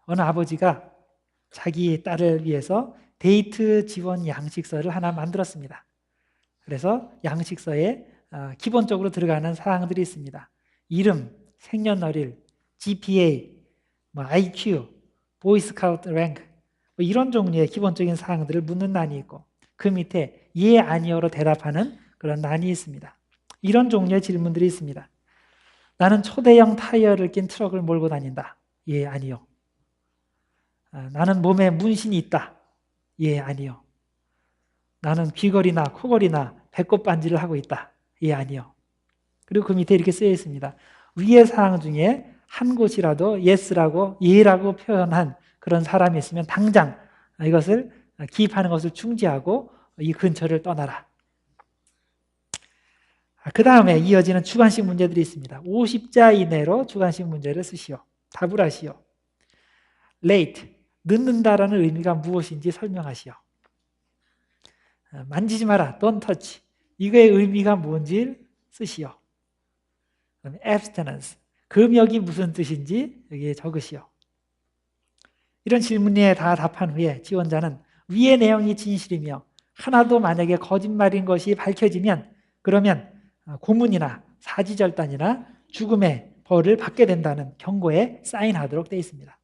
어느 아버지가 자기 딸을 위해서 데이트 지원 양식서를 하나 만들었습니다. 그래서 양식서에 기본적으로 들어가는 사항들이 있습니다. 이름, 생년월일, GPA, IQ, 보이스카우트 랭크 이런 종류의 기본적인 사항들을 묻는 난이 있고 그 밑에 예, 아니요로 대답하는 그런 난이 있습니다. 이런 종류의 질문들이 있습니다. 나는 초대형 타이어를 낀 트럭을 몰고 다닌다. 예, 아니요. 나는 몸에 문신이 있다. 예, 아니요. 나는 귀걸이나 코걸이나 배꼽 반지를 하고 있다. 예, 아니요. 그리고 그 밑에 이렇게 쓰여 있습니다. 위의 사항 중에 한 곳이라도 yes라고 예라고 표현한 그런 사람이 있으면 당장 이것을 기입하는 것을 중지하고 이 근처를 떠나라. 그 다음에 이어지는 주관식 문제들이 있습니다. 50자 이내로 주관식 문제를 쓰시오. 답을 하시오. late, 늦는다라는 의미가 무엇인지 설명하시오. 만지지 마라, don't touch. 이거의 의미가 뭔지 쓰시오. abstinence, 금역이 무슨 뜻인지 여기에 적으시오. 이런 질문에 다 답한 후에 지원자는 위의 내용이 진실이며 하나도 만약에 거짓말인 것이 밝혀지면 그러면 고문이나 사지절단이나 죽음의 벌을 받게 된다는 경고에 사인하도록 되어 있습니다.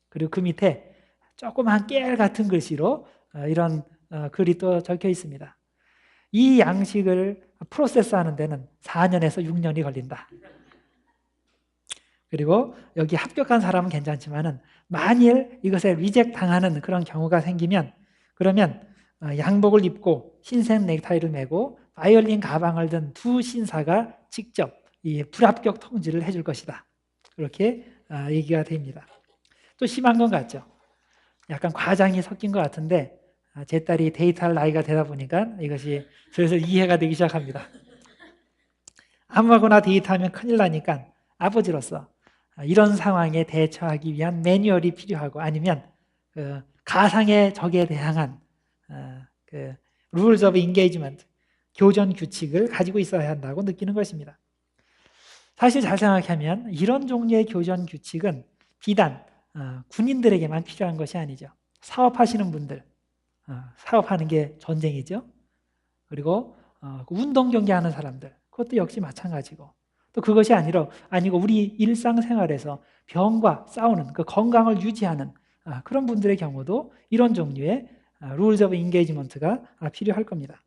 그리고 그 밑에 조그만 깨알 같은 글씨로 이런 글이 또 적혀 있습니다. 이 양식을 프로세스하는 데는 4년에서 6년이 걸린다. 그리고 여기 합격한 사람은 괜찮지만은 만일 이것에 리젝 당하는 그런 경우가 생기면 그러면 양복을 입고 흰색 넥타이를 메고 바이올린 가방을 든 두 신사가 직접 이 불합격 통지를 해줄 것이다. 그렇게 얘기가 됩니다. 또 심한 건 같죠. 약간 과장이 섞인 것 같은데 제 딸이 데이트할 나이가 되다 보니까 이것이 슬슬 이해가 되기 시작합니다. 아무하고나 데이트하면 큰일 나니까 아버지로서 이런 상황에 대처하기 위한 매뉴얼이 필요하고 아니면 가상의 적에 대항한 rules of engagement, 교전 규칙을 가지고 있어야 한다고 느끼는 것입니다. 사실 잘 생각하면 이런 종류의 교전 규칙은 비단 군인들에게만 필요한 것이 아니죠. 사업하시는 분들, 사업하는 게 전쟁이죠. 그리고 운동 경기하는 사람들, 그것도 역시 마찬가지고 또 그것이 아니고 우리 일상생활에서 병과 싸우는 그 건강을 유지하는 그런 분들의 경우도 이런 종류의 rules of engagement가 필요할 겁니다.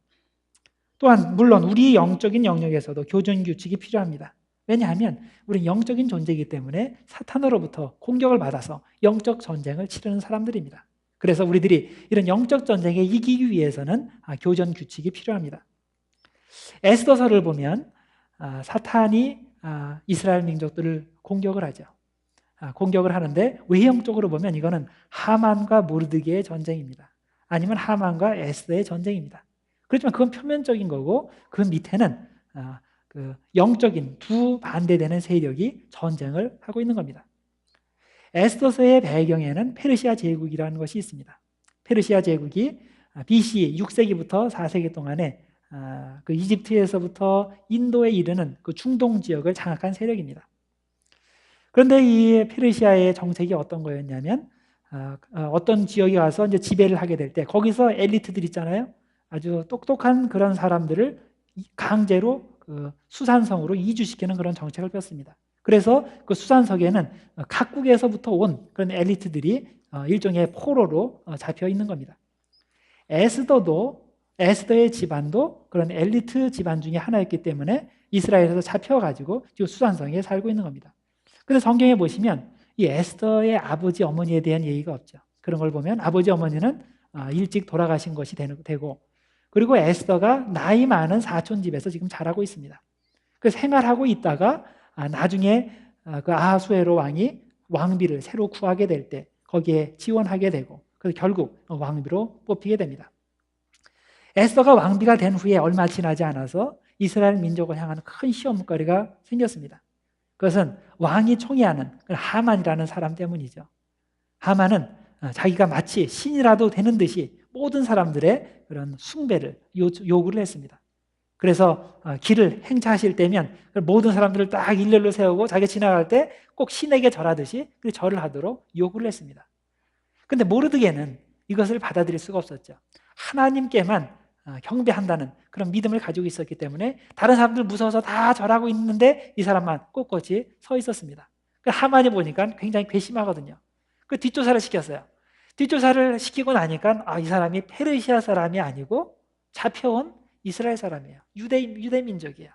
또한 물론 우리 영적인 영역에서도 교전 규칙이 필요합니다. 왜냐하면 우리는 영적인 존재이기 때문에 사탄으로부터 공격을 받아서 영적 전쟁을 치르는 사람들입니다. 그래서 우리들이 이런 영적 전쟁에 이기기 위해서는 교전 규칙이 필요합니다. 에스더서를 보면 사탄이 이스라엘 민족들을 공격을 하죠. 공격을 하는데 외형적으로 보면 이거는 하만과 모르드게의 전쟁입니다. 아니면 하만과 에스더의 전쟁입니다. 그렇지만 그건 표면적인 거고 그 밑에는 그 영적인 두 반대되는 세력이 전쟁을 하고 있는 겁니다. 에스더서의 배경에는 페르시아 제국이라는 것이 있습니다. 페르시아 제국이 BC 6세기부터 4세기 동안에 그 이집트에서부터 인도에 이르는 그 중동 지역을 장악한 세력입니다. 그런데 이 페르시아의 정책이 어떤 거였냐면 어떤 지역에 와서 이제 지배를 하게 될 때 거기서 엘리트들 있잖아요. 아주 똑똑한 그런 사람들을 강제로 그 수산성으로 이주시키는 그런 정책을 폈습니다. 그래서 그 수산석에는 각국에서부터 온 그런 엘리트들이 일종의 포로로 잡혀 있는 겁니다. 에스더의 집안도 그런 엘리트 집안 중에 하나였기 때문에 이스라엘에서 잡혀가지고 지금 수산성에 살고 있는 겁니다. 그래서 성경에 보시면 이 에스더의 아버지 어머니에 대한 얘기가 없죠. 그런 걸 보면 아버지 어머니는 일찍 돌아가신 것이 되고 그리고 에스더가 나이 많은 사촌 집에서 지금 자라고 있습니다. 그 생활하고 있다가 나중에 그 아하수에로 왕이 왕비를 새로 구하게 될 때 거기에 지원하게 되고 그래서 결국 왕비로 뽑히게 됩니다. 에스더가 왕비가 된 후에 얼마 지나지 않아서 이스라엘 민족을 향한 큰 시험거리가 생겼습니다. 그것은 왕이 총애하는 하만이라는 사람 때문이죠. 하만은 자기가 마치 신이라도 되는 듯이 모든 사람들의 그런 숭배를 요구를 했습니다. 그래서 길을 행차하실 때면 모든 사람들을 딱 일렬로 세우고 자기가 지나갈 때 꼭 신에게 절하듯이 그 절을 하도록 요구를 했습니다. 근데 모르드게는 이것을 받아들일 수가 없었죠. 하나님께만 경배한다는 그런 믿음을 가지고 있었기 때문에 다른 사람들 무서워서 다 절하고 있는데 이 사람만 꼿꼿이 서 있었습니다. 하만이 보니까 굉장히 괘씸하거든요. 그 뒷조사를 시켰어요. 뒷조사를 시키고 나니까 이 사람이 페르시아 사람이 아니고 잡혀온 이스라엘 사람이에요. 유대 민족이에요.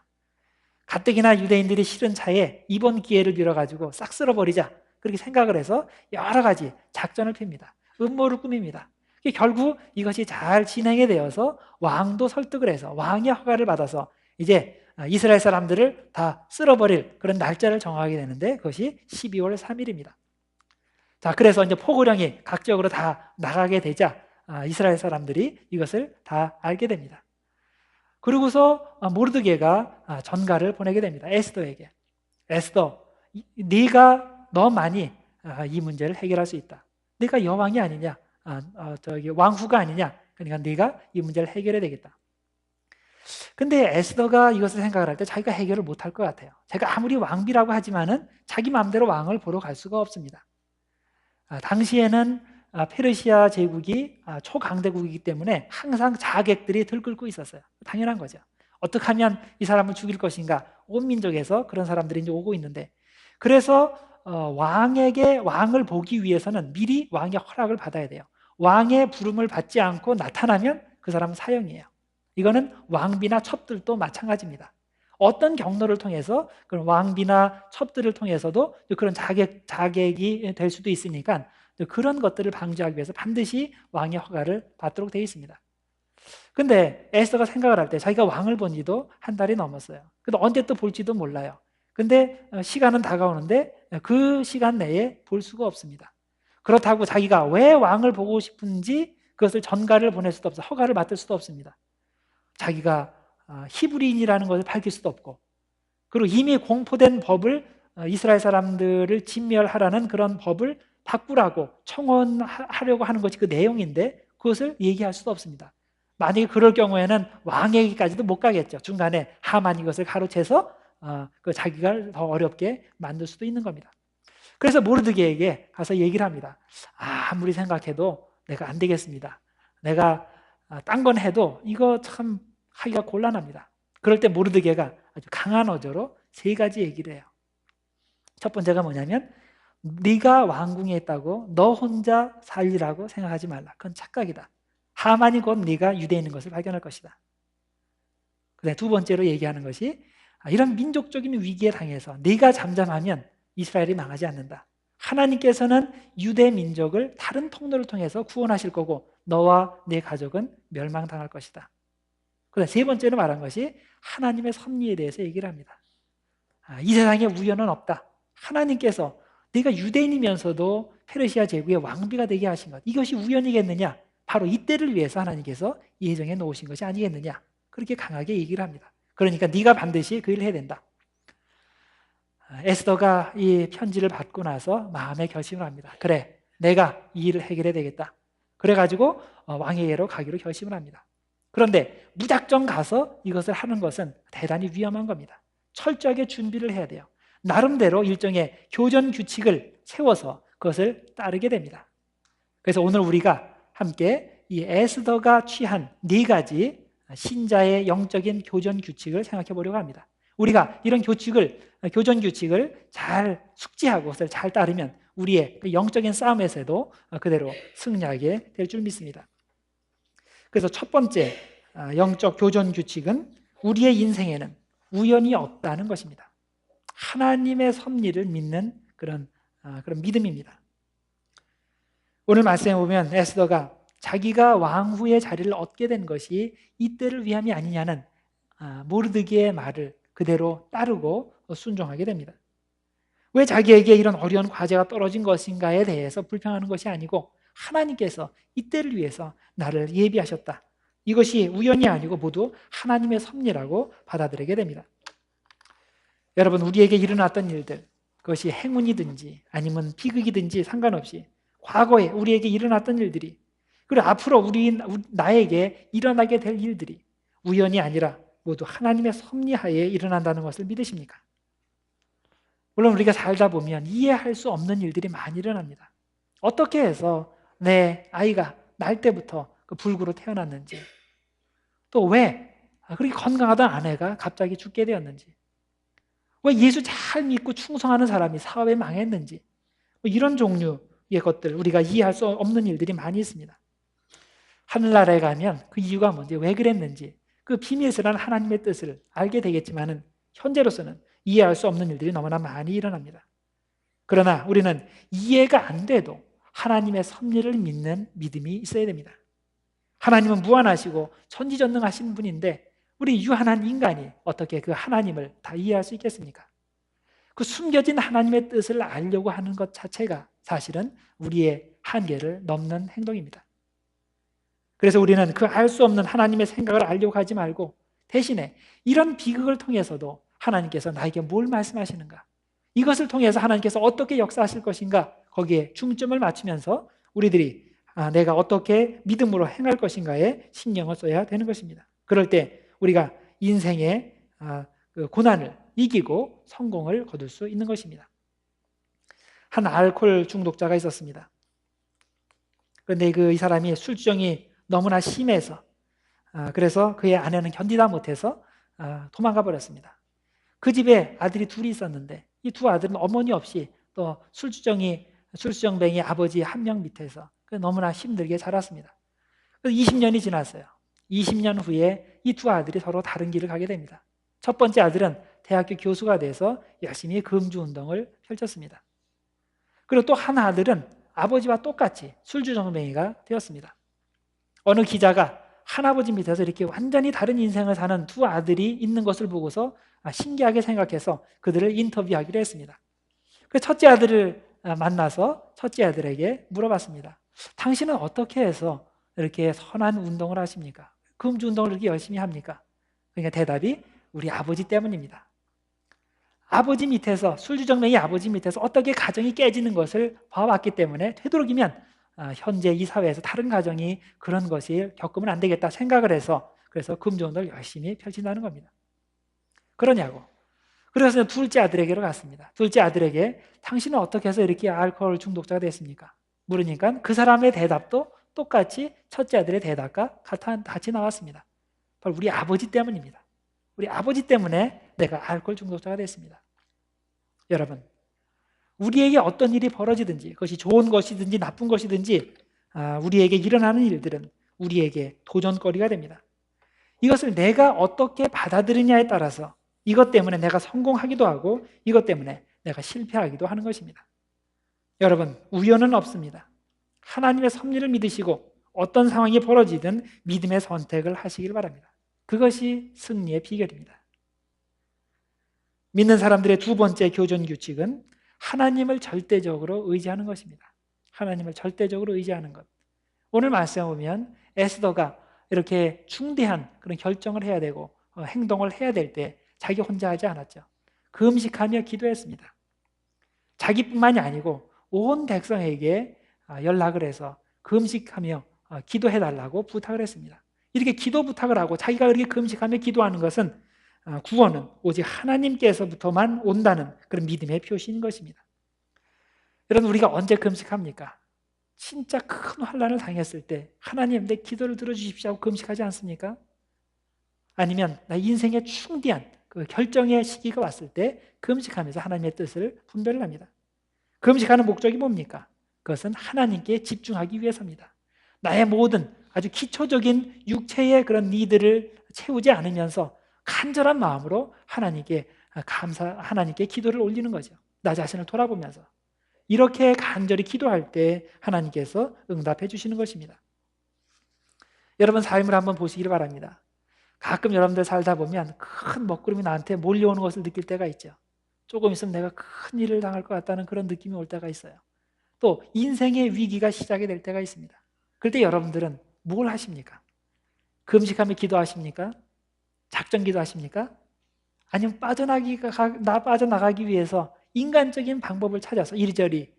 가뜩이나 유대인들이 싫은 차에 이번 기회를 빌어가지고 싹 쓸어버리자 그렇게 생각을 해서 여러 가지 작전을 핍니다. 음모를 꾸밉니다. 결국 이것이 잘 진행이 되어서 왕도 설득을 해서 왕의 허가를 받아서 이제 이스라엘 사람들을 다 쓸어버릴 그런 날짜를 정하게 되는데 그것이 12월 3일입니다. 자, 그래서 이제 포고령이 각적으로 다 나가게 되자 이스라엘 사람들이 이것을 다 알게 됩니다. 그러고서 모르드게가 전가를 보내게 됩니다. 에스더에게. 에스더, 네가 너만이 이 문제를 해결할 수 있다. 네가 여왕이 아니냐? 왕후가 아니냐? 그러니까 네가 이 문제를 해결해야 되겠다. 근데 에스더가 이것을 생각을 할 때 자기가 해결을 못할 것 같아요. 제가 아무리 왕비라고 하지만은 자기 마음대로 왕을 보러 갈 수가 없습니다. 당시에는 페르시아 제국이 초강대국이기 때문에 항상 자객들이 들끓고 있었어요. 당연한 거죠. 어떻게 하면 이 사람을 죽일 것인가? 온 민족에서 그런 사람들이 이제 오고 있는데, 그래서 왕에게 왕을 보기 위해서는 미리 왕의 허락을 받아야 돼요. 왕의 부름을 받지 않고 나타나면 그 사람은 사형이에요. 이거는 왕비나 첩들도 마찬가지입니다. 어떤 경로를 통해서 그런 왕비나 첩들을 통해서도 그런 자객이 될 수도 있으니까 그런 것들을 방지하기 위해서 반드시 왕의 허가를 받도록 되어 있습니다. 근데 에스더가 생각을 할 때 자기가 왕을 본 지도 한 달이 넘었어요. 근데 언제 또 볼지도 몰라요. 근데 시간은 다가오는데 그 시간 내에 볼 수가 없습니다. 그렇다고 자기가 왜 왕을 보고 싶은지 그것을 전가를 보낼 수도 없어요. 허가를 받을 수도 없습니다. 자기가 히브리인이라는 것을 밝힐 수도 없고, 그리고 이미 공포된 법을 이스라엘 사람들을 진멸하라는 그런 법을 바꾸라고 청원하려고 하는 것이 그 내용인데 그것을 얘기할 수도 없습니다. 만약에 그럴 경우에는 왕에게까지도 못 가겠죠. 중간에 하만이 이것을 가로채서 자기가 더 어렵게 만들 수도 있는 겁니다. 그래서 모르드게에게 가서 얘기를 합니다. 아무리 생각해도 내가 안 되겠습니다. 내가 딴 건 해도 이거 참 하기가 곤란합니다. 그럴 때 모르드게가 아주 강한 어조로 세 가지 얘기를 해요. 첫 번째가 뭐냐면, 네가 왕궁에 있다고 너 혼자 살리라고 생각하지 말라. 그건 착각이다. 하만이 곧 네가 유대에 있는 것을 발견할 것이다. 그다음에 두 번째로 얘기하는 것이, 이런 민족적인 위기에 당해서 네가 잠잠하면 이스라엘이 망하지 않는다. 하나님께서는 유대 민족을 다른 통로를 통해서 구원하실 거고 너와 네 가족은 멸망당할 것이다. 그다음에 세 번째로 말한 것이 하나님의 섭리에 대해서 얘기를 합니다. 이 세상에 우연은 없다. 하나님께서 네가 유대인이면서도 페르시아 제국의 왕비가 되게 하신 것, 이것이 우연이겠느냐? 바로 이때를 위해서 하나님께서 예정해 놓으신 것이 아니겠느냐? 그렇게 강하게 얘기를 합니다. 그러니까 네가 반드시 그 일을 해야 된다. 에스더가 이 편지를 받고 나서 마음의 결심을 합니다. 그래, 내가 이 일을 해결해야 되겠다. 그래가지고 왕에게로 가기로 결심을 합니다. 그런데 무작정 가서 이것을 하는 것은 대단히 위험한 겁니다. 철저하게 준비를 해야 돼요. 나름대로 일종의 교전 규칙을 세워서 그것을 따르게 됩니다. 그래서 오늘 우리가 함께 이 에스더가 취한 네 가지 신자의 영적인 교전 규칙을 생각해 보려고 합니다. 우리가 이런 교전 규칙을 잘 숙지하고 그것을 잘 따르면 우리의 영적인 싸움에서도 그대로 승리하게 될 줄 믿습니다. 그래서 첫 번째 영적 교전 규칙은 우리의 인생에는 우연이 없다는 것입니다. 하나님의 섭리를 믿는 그런 믿음입니다. 오늘 말씀에 보면 에스더가 자기가 왕후의 자리를 얻게 된 것이 이때를 위함이 아니냐는 모르드게의 말을 그대로 따르고 순종하게 됩니다. 왜 자기에게 이런 어려운 과제가 떨어진 것인가에 대해서 불평하는 것이 아니고 하나님께서 이때를 위해서 나를 예비하셨다. 이것이 우연이 아니고 모두 하나님의 섭리라고 받아들이게 됩니다. 여러분, 우리에게 일어났던 일들, 그것이 행운이든지 아니면 비극이든지 상관없이 과거에 우리에게 일어났던 일들이, 그리고 앞으로 나에게 일어나게 될 일들이 우연이 아니라 모두 하나님의 섭리하에 일어난다는 것을 믿으십니까? 물론 우리가 살다 보면 이해할 수 없는 일들이 많이 일어납니다. 어떻게 해서 내 아이가 날 때부터 그 불구로 태어났는지, 또 왜 그렇게 건강하던 아내가 갑자기 죽게 되었는지, 왜 예수 잘 믿고 충성하는 사람이 사업에 망했는지, 뭐 이런 종류의 것들, 우리가 이해할 수 없는 일들이 많이 있습니다. 하늘나라에 가면 그 이유가 뭔지, 왜 그랬는지, 그 비밀스러운 하나님의 뜻을 알게 되겠지만은 현재로서는 이해할 수 없는 일들이 너무나 많이 일어납니다. 그러나 우리는 이해가 안 돼도 하나님의 섭리를 믿는 믿음이 있어야 됩니다. 하나님은 무한하시고 천지전능하신 분인데 우리 유한한 인간이 어떻게 그 하나님을 다 이해할 수 있겠습니까? 그 숨겨진 하나님의 뜻을 알려고 하는 것 자체가 사실은 우리의 한계를 넘는 행동입니다. 그래서 우리는 그 알 수 없는 하나님의 생각을 알려고 하지 말고 대신에 이런 비극을 통해서도 하나님께서 나에게 뭘 말씀하시는가, 이것을 통해서 하나님께서 어떻게 역사하실 것인가, 거기에 중점을 맞추면서 우리들이 내가 어떻게 믿음으로 행할 것인가에 신경을 써야 되는 것입니다. 그럴 때 우리가 인생의 그 고난을 이기고 성공을 거둘 수 있는 것입니다. 한 알코올 중독자가 있었습니다. 그런데 이 사람이 술주정이 너무나 심해서 그래서 그의 아내는 견디다 못해서 도망가 버렸습니다. 그 집에 아들이 둘이 있었는데 이 두 아들은 어머니 없이 또 술주정뱅이 아버지 한 명 밑에서 너무나 힘들게 자랐습니다. 20년이 지났어요. 20년 후에 이 두 아들이 서로 다른 길을 가게 됩니다. 첫 번째 아들은 대학교 교수가 돼서 열심히 금주운동을 펼쳤습니다. 그리고 또 한 아들은 아버지와 똑같이 술주정뱅이가 되었습니다. 어느 기자가 할아버지 밑에서 이렇게 완전히 다른 인생을 사는 두 아들이 있는 것을 보고서 신기하게 생각해서 그들을 인터뷰하기로 했습니다. 그 첫째 아들을 만나서 첫째 아들에게 물어봤습니다. 당신은 어떻게 해서 이렇게 선한 운동을 하십니까? 금주 운동을 이렇게 열심히 합니까? 그러니까 대답이 우리 아버지 때문입니다. 아버지 밑에서, 술주정뱅이 아버지 밑에서 어떻게 가정이 깨지는 것을 봐왔기 때문에 되도록이면 현재 이 사회에서 다른 가정이 그런 것을 겪으면 안 되겠다 생각을 해서 그래서 금주운동을 열심히 펼친다는 겁니다. 그러냐고. 그래서 둘째 아들에게로 갔습니다. 둘째 아들에게 당신은 어떻게 해서 이렇게 알코올 중독자가 됐습니까? 물으니까 그 사람의 대답도 똑같이 첫째 아들의 대답과 같이 나왔습니다. 바로 우리 아버지 때문입니다. 우리 아버지 때문에 내가 알코올 중독자가 됐습니다. 여러분, 우리에게 어떤 일이 벌어지든지 그것이 좋은 것이든지 나쁜 것이든지 우리에게 일어나는 일들은 우리에게 도전거리가 됩니다. 이것을 내가 어떻게 받아들이냐에 따라서 이것 때문에 내가 성공하기도 하고 이것 때문에 내가 실패하기도 하는 것입니다. 여러분, 우연은 없습니다. 하나님의 섭리를 믿으시고 어떤 상황이 벌어지든 믿음의 선택을 하시길 바랍니다. 그것이 승리의 비결입니다. 믿는 사람들의 두 번째 교전 규칙은 하나님을 절대적으로 의지하는 것입니다. 하나님을 절대적으로 의지하는 것. 오늘 말씀에 보면 에스더가 이렇게 중대한 그런 결정을 해야 되고 행동을 해야 될 때 자기 혼자 하지 않았죠. 금식하며 기도했습니다. 자기뿐만이 아니고 온 백성에게 연락을 해서 금식하며 기도해달라고 부탁을 했습니다. 이렇게 기도 부탁을 하고 자기가 그렇게 금식하며 기도하는 것은 구원은 오직 하나님께서부터만 온다는 그런 믿음의 표시인 것입니다. 여러분, 우리가 언제 금식합니까? 진짜 큰 환난을 당했을 때 하나님 내 기도를 들어주십시오 하고 금식하지 않습니까? 아니면 나 인생의 충대한 그 결정의 시기가 왔을 때 금식하면서 하나님의 뜻을 분별을 합니다. 금식하는 목적이 뭡니까? 그것은 하나님께 집중하기 위해서입니다. 나의 모든 아주 기초적인 육체의 그런 니드를 채우지 않으면서 간절한 마음으로 하나님께 기도를 올리는 거죠. 나 자신을 돌아보면서. 이렇게 간절히 기도할 때 하나님께서 응답해 주시는 것입니다. 여러분 삶을 한번 보시기를 바랍니다. 가끔 여러분들 살다 보면 큰 먹구름이 나한테 몰려오는 것을 느낄 때가 있죠. 조금 있으면 내가 큰 일을 당할 것 같다는 그런 느낌이 올 때가 있어요. 또 인생의 위기가 시작이 될 때가 있습니다. 그럴 때 여러분들은 뭘 하십니까? 금식하며 기도하십니까? 작전 기도하십니까? 아니면 빠져나가기 위해서 인간적인 방법을 찾아서 이리저리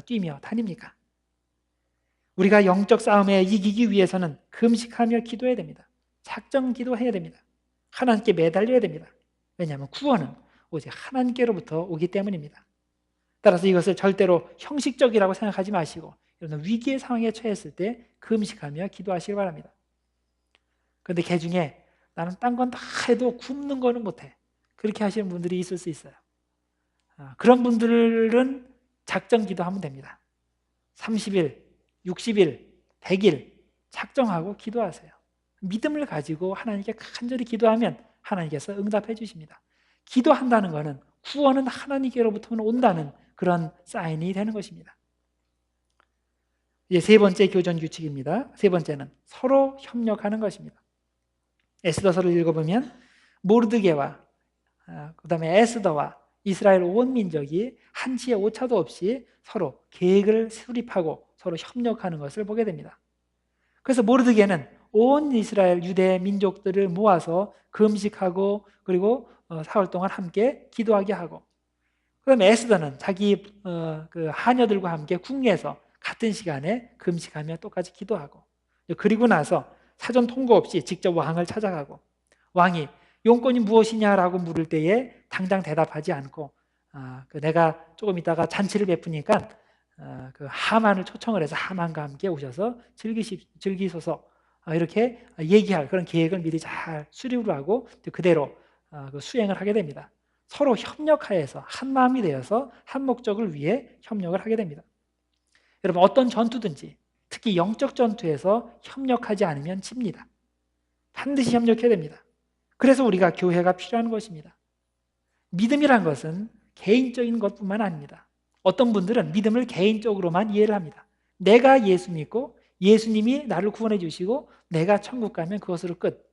뛰며 다닙니까? 우리가 영적 싸움에 이기기 위해서는 금식하며 기도해야 됩니다. 작전 기도해야 됩니다. 하나님께 매달려야 됩니다. 왜냐하면 구원은 오직 하나님께로부터 오기 때문입니다. 따라서 이것을 절대로 형식적이라고 생각하지 마시고 여러분 위기의 상황에 처했을 때 금식하며 기도하시기 바랍니다. 그런데 개 중에 나는 딴 건 다 해도 굶는 거는 못해. 그렇게 하시는 분들이 있을 수 있어요. 그런 분들은 작정 기도하면 됩니다. 30일, 60일, 100일 작정하고 기도하세요. 믿음을 가지고 하나님께 간절히 기도하면 하나님께서 응답해 주십니다. 기도한다는 것은 구원은 하나님께로부터 온다는 그런 사인이 되는 것입니다. 이제 세 번째 교전 규칙입니다. 세 번째는 서로 협력하는 것입니다. 에스더서를 읽어보면 모르드게와 그다음에 에스더와 이스라엘 온 민족이 한치의 오차도 없이 서로 계획을 수립하고 서로 협력하는 것을 보게 됩니다. 그래서 모르드게는 온 이스라엘 유대 민족들을 모아서 금식하고 그리고 사흘 동안 함께 기도하게 하고, 그다음에 에스더는 자기 그 하녀들과 함께 궁리에서 같은 시간에 금식하며 똑같이 기도하고, 그리고 나서 사전 통보 없이 직접 왕을 찾아가고 왕이 용건이 무엇이냐라고 물을 때에 당장 대답하지 않고 내가 조금 있다가 잔치를 베푸니까 그 하만을 초청을 해서 하만과 함께 오셔서 즐기소서 이렇게 얘기할 그런 계획을 미리 잘 수립을 하고 그대로 수행을 하게 됩니다. 서로 협력하여서 한 마음이 되어서 한 목적을 위해 협력을 하게 됩니다. 여러분 어떤 전투든지 특히 영적 전투에서 협력하지 않으면 집니다. 반드시 협력해야 됩니다. 그래서 우리가 교회가 필요한 것입니다. 믿음이란 것은 개인적인 것뿐만 아닙니다. 어떤 분들은 믿음을 개인적으로만 이해를 합니다. 내가 예수 믿고 예수님이 나를 구원해 주시고 내가 천국 가면 그것으로 끝.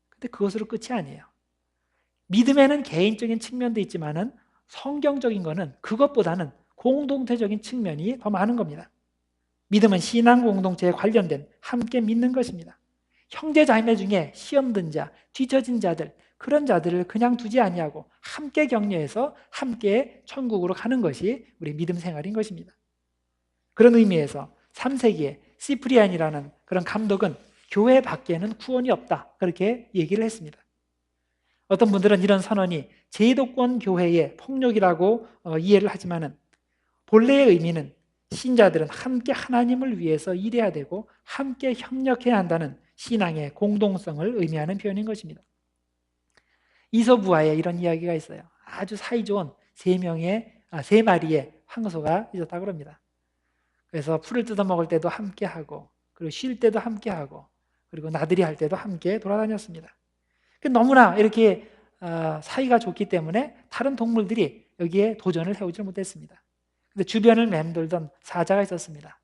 근데 그것으로 끝이 아니에요. 믿음에는 개인적인 측면도 있지만은 성경적인 거는 그것보다는 공동체적인 측면이 더 많은 겁니다. 믿음은 신앙 공동체에 관련된 함께 믿는 것입니다. 형제 자매 중에 시험 든 자, 뒤처진 자들, 그런 자들을 그냥 두지 아니하고 함께 격려해서 함께 천국으로 가는 것이 우리 믿음 생활인 것입니다. 그런 의미에서 3세기에 시프리안이라는 그런 감독은 교회 밖에는 구원이 없다 그렇게 얘기를 했습니다. 어떤 분들은 이런 선언이 제도권 교회의 폭력이라고 이해를 하지만은 본래의 의미는 신자들은 함께 하나님을 위해서 일해야 되고 함께 협력해야 한다는 신앙의 공동성을 의미하는 표현인 것입니다. 이소부화에 이런 이야기가 있어요. 아주 사이좋은 세 마리의 황소가 있었다고 합니다. 그래서 풀을 뜯어먹을 때도 함께 하고 그리고 쉴 때도 함께 하고 그리고 나들이 할 때도 함께 돌아다녔습니다. 너무나 이렇게 사이가 좋기 때문에 다른 동물들이 여기에 도전을 해오지 못했습니다. 근데 주변을 맴돌던 사자가 있었습니다.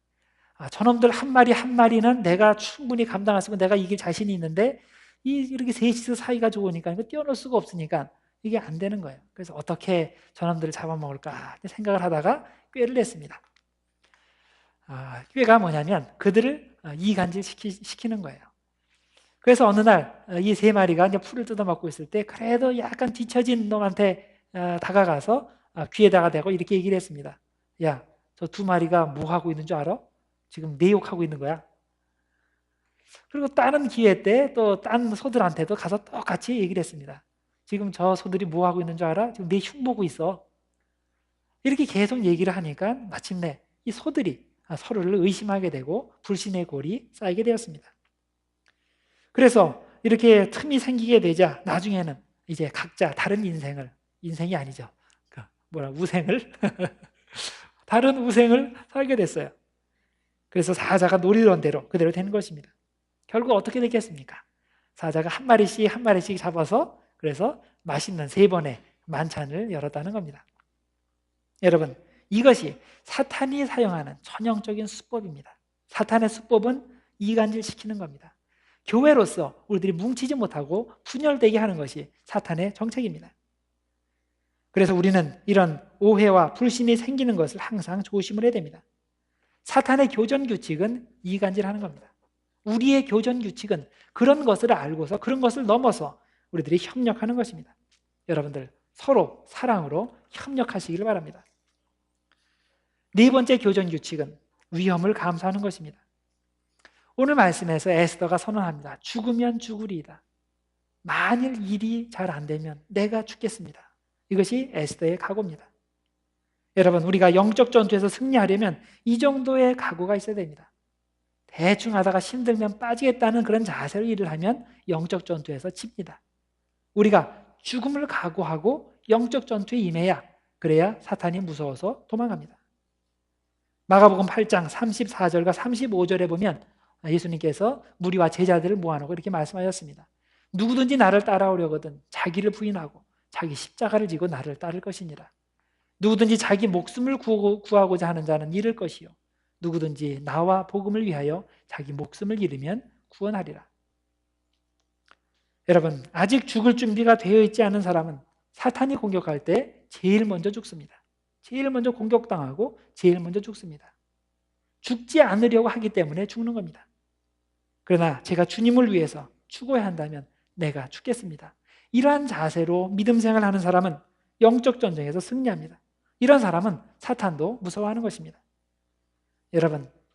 저놈들 한 마리 한 마리는 내가 충분히 감당할 수 있고 내가 이길 자신이 있는데 이렇게 셋이서 사이가 좋으니까 이거 뛰어놀 수가 없으니까 이게 안 되는 거예요. 그래서 어떻게 저놈들을 잡아먹을까 생각을 하다가 꾀를 냈습니다. 꾀가 뭐냐면 그들을 이간질시키는 거예요. 그래서 어느 날 이 세 마리가 이제 풀을 뜯어먹고 있을 때 그래도 약간 뒤처진 놈한테 다가가서 귀에다가 대고 이렇게 얘기를 했습니다. 야, 저 두 마리가 뭐 하고 있는 줄 알아? 지금 내 욕하고 있는 거야. 그리고 다른 기회 때 또 딴 소들한테도 가서 똑같이 얘기를 했습니다. 지금 저 소들이 뭐 하고 있는 줄 알아? 지금 내 흉 보고 있어. 이렇게 계속 얘기를 하니까 마침내 이 소들이 서로를 의심하게 되고 불신의 골이 쌓이게 되었습니다. 그래서 이렇게 틈이 생기게 되자 나중에는 이제 각자 다른 인생이 아니죠. 우생을 다른 우생을 살게 됐어요. 그래서 사자가 노리던 대로 그대로 되는 것입니다. 결국 어떻게 됐겠습니까? 사자가 한 마리씩 한 마리씩 잡아서 그래서 맛있는 3번의 만찬을 열었다는 겁니다. 여러분, 이것이 사탄이 사용하는 전형적인 수법입니다. 사탄의 수법은 이간질시키는 겁니다. 교회로서 우리들이 뭉치지 못하고 분열되게 하는 것이 사탄의 정책입니다. 그래서 우리는 이런 오해와 불신이 생기는 것을 항상 조심을 해야 됩니다. 사탄의 교전 규칙은 이간질하는 겁니다. 우리의 교전 규칙은 그런 것을 알고서 그런 것을 넘어서 우리들이 협력하는 것입니다. 여러분들 서로 사랑으로 협력하시기를 바랍니다. 4번째 교전 규칙은 위험을 감수하는 것입니다. 오늘 말씀에서 에스더가 선언합니다. 죽으면 죽으리이다. 만일 일이 잘 안 되면 내가 죽겠습니다. 이것이 에스더의 각오입니다. 여러분, 우리가 영적 전투에서 승리하려면 이 정도의 각오가 있어야 됩니다. 대충 하다가 힘들면 빠지겠다는 그런 자세로 일을 하면 영적 전투에서 집니다. 우리가 죽음을 각오하고 영적 전투에 임해야, 그래야 사탄이 무서워서 도망갑니다. 마가복음 8장 34절과 35절에 보면 예수님께서 무리와 제자들을 모아놓고 이렇게 말씀하셨습니다. 누구든지 나를 따라오려거든 자기를 부인하고 자기 십자가를 지고 나를 따를 것이니라. 누구든지 자기 목숨을 구하고자 하는 자는 잃을 것이요 누구든지 나와 복음을 위하여 자기 목숨을 잃으면 구원하리라. 여러분, 아직 죽을 준비가 되어 있지 않은 사람은 사탄이 공격할 때 제일 먼저 죽습니다. 제일 먼저 공격당하고 제일 먼저 죽습니다. 죽지 않으려고 하기 때문에 죽는 겁니다. 그러나 제가 주님을 위해서 죽어야 한다면 내가 죽겠습니다. 이러한 자세로 믿음 생활하는 사람은 영적 전쟁에서 승리합니다. 이런 사람은 사탄도 무서워하는 것입니다.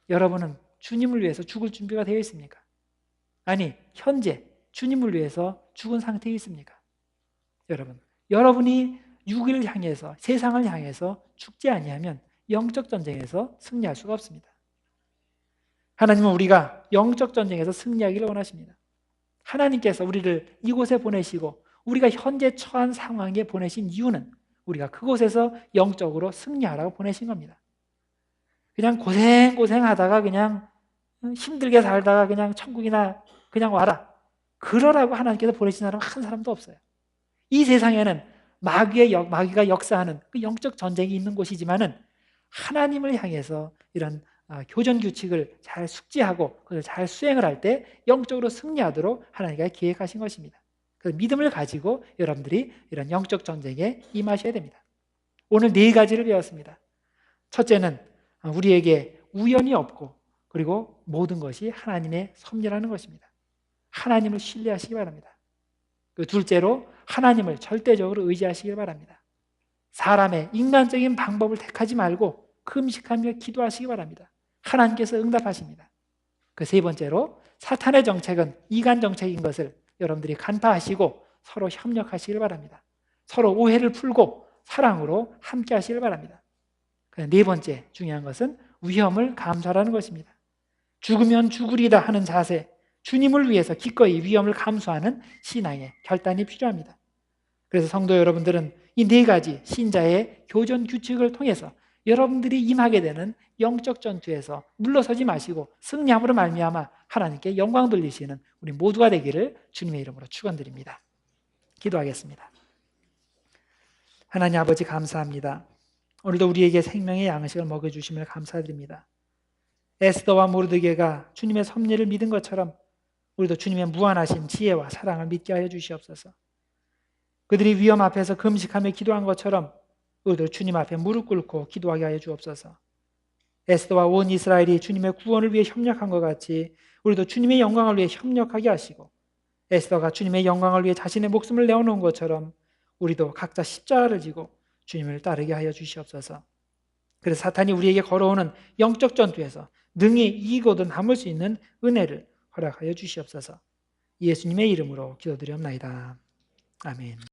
여러분은 주님을 위해서 죽을 준비가 되어 있습니까? 아니, 현재 주님을 위해서 죽은 상태에 있습니까? 여러분이 육을 향해서, 세상을 향해서 죽지 아니하면 영적 전쟁에서 승리할 수가 없습니다. 하나님은 우리가 영적 전쟁에서 승리하기를 원하십니다. 하나님께서 우리를 이곳에 보내시고 우리가 현재 처한 상황에 보내신 이유는 우리가 그곳에서 영적으로 승리하라고 보내신 겁니다. 그냥 고생하다가 그냥 힘들게 살다가 그냥 천국이나 그냥 와라, 그러라고 하나님께서 보내신 사람 한 사람도 없어요. 이 세상에는 마귀가 역사하는 그 영적 전쟁이 있는 곳이지만은 하나님을 향해서 이런 교전 규칙을 잘 숙지하고 그걸 잘 수행을 할 때 영적으로 승리하도록 하나님께서 계획하신 것입니다. 그래서 믿음을 가지고 여러분들이 이런 영적 전쟁에 임하셔야 됩니다. 오늘 4가지를 배웠습니다. 첫째는 우리에게 우연이 없고 그리고 모든 것이 하나님의 섭리라는 것입니다. 하나님을 신뢰하시기 바랍니다. 그 둘째로 하나님을 절대적으로 의지하시기 바랍니다. 사람의 인간적인 방법을 택하지 말고 금식하며 기도하시기 바랍니다. 하나님께서 응답하십니다. 그 세 번째로 사탄의 정책은 이간 정책인 것을 여러분들이 간파하시고 서로 협력하시길 바랍니다. 서로 오해를 풀고 사랑으로 함께 하시길 바랍니다. 네 번째 중요한 것은 위험을 감수하라는 것입니다. 죽으면 죽으리다 하는 자세, 주님을 위해서 기꺼이 위험을 감수하는 신앙의 결단이 필요합니다. 그래서 성도 여러분들은 이 4가지 신자의 교전 규칙을 통해서 여러분들이 임하게 되는 영적 전투에서 물러서지 마시고 승리함으로 말미암아 하나님께 영광 돌리시는 우리 모두가 되기를 주님의 이름으로 축원드립니다. 기도하겠습니다. 하나님 아버지, 감사합니다. 오늘도 우리에게 생명의 양식을 먹여주심을 감사드립니다. 에스더와 모르드게가 주님의 섭리를 믿은 것처럼 우리도 주님의 무한하신 지혜와 사랑을 믿게 하여 주시옵소서. 그들이 위험 앞에서 금식하며 기도한 것처럼 우리도 주님 앞에 무릎 꿇고 기도하게 하여 주옵소서. 에스더와 온 이스라엘이 주님의 구원을 위해 협력한 것 같이 우리도 주님의 영광을 위해 협력하게 하시고, 에스더가 주님의 영광을 위해 자신의 목숨을 내어놓은 것처럼 우리도 각자 십자가를 지고 주님을 따르게 하여 주시옵소서. 그래서 사탄이 우리에게 걸어오는 영적 전투에서 능히 이기고도 남을 수 있는 은혜를 허락하여 주시옵소서. 예수님의 이름으로 기도드리옵나이다. 아멘.